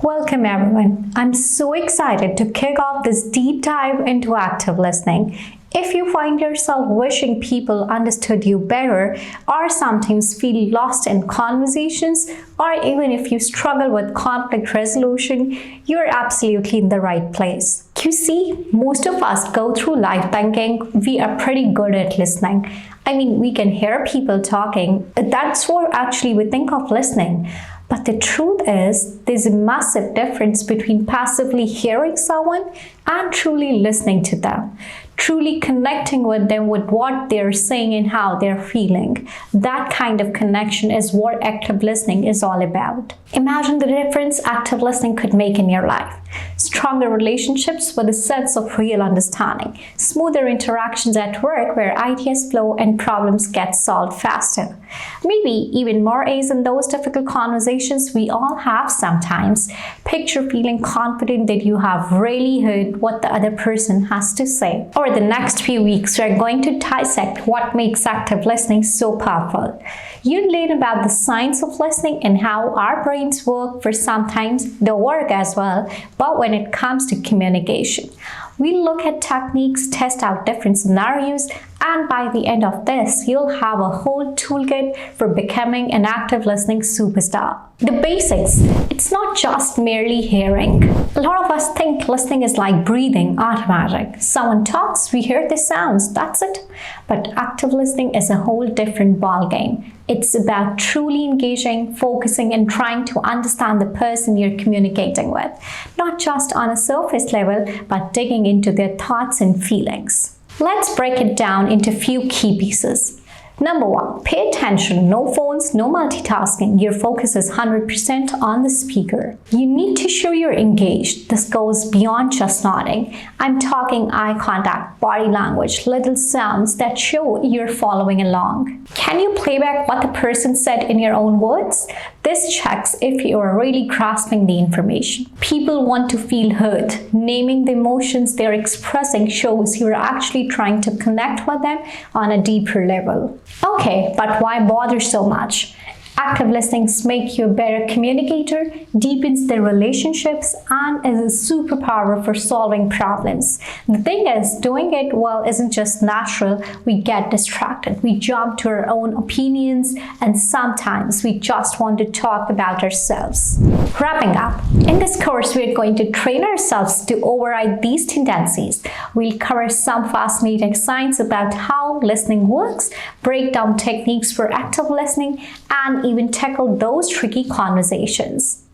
Welcome everyone. I'm so excited to kick off this deep dive into active listening. If you find yourself wishing people understood you better, or sometimes feel lost in conversations, or even if you struggle with conflict resolution, you're absolutely in the right place. You see, most of us go through life thinking we are pretty good at listening. We can hear people talking. That's what actually we think of listening. But the truth is, there's a massive difference between passively hearing someone and truly listening to them, truly connecting with them with what they're saying and how they're feeling. That kind of connection is what active listening is all about. Imagine the difference active listening could make in your life. Stronger relationships with a sense of real understanding, smoother interactions at work where ideas flow and problems get solved faster. Maybe even more A's in those difficult conversations we all have sometimes. Picture feeling confident that you have really heard what the other person has to say. Over the next few weeks, we're going to dissect what makes active listening so powerful. You'll learn about the science of listening and how our brains work for sometimes they work as well, but when it comes to communication. We'll look at techniques, test out different scenarios, and by the end of this, you'll have a whole toolkit for becoming an active listening superstar. The basics. It's not just merely hearing. A lot of us think listening is like breathing, automatic. Someone talks, we hear the sounds, that's it. But active listening is a whole different ballgame. It's about truly engaging, focusing, and trying to understand the person you're communicating with. Not just on a surface level, but digging into their thoughts and feelings. Let's break it down into a few key pieces. Number one, pay attention. No phones, no multitasking. Your focus is 100% on the speaker. You need to show you're engaged. This goes beyond just nodding. I'm talking eye contact, body language, little sounds that show you're following along. Can you play back what the person said in your own words? This checks if you are really grasping the information. People want to feel heard. Naming the emotions they're expressing shows you're actually trying to connect with them on a deeper level. Okay, but why bother so much? Active listening makes you a better communicator, deepens the relationships, and is a superpower for solving problems. The thing is, doing it well isn't just natural. We get distracted. We jump to our own opinions, and sometimes we just want to talk about ourselves. Wrapping up, in this course, we're going to train ourselves to override these tendencies. We'll cover some fascinating science about how listening works, break down techniques for active listening, and even tackle those tricky conversations.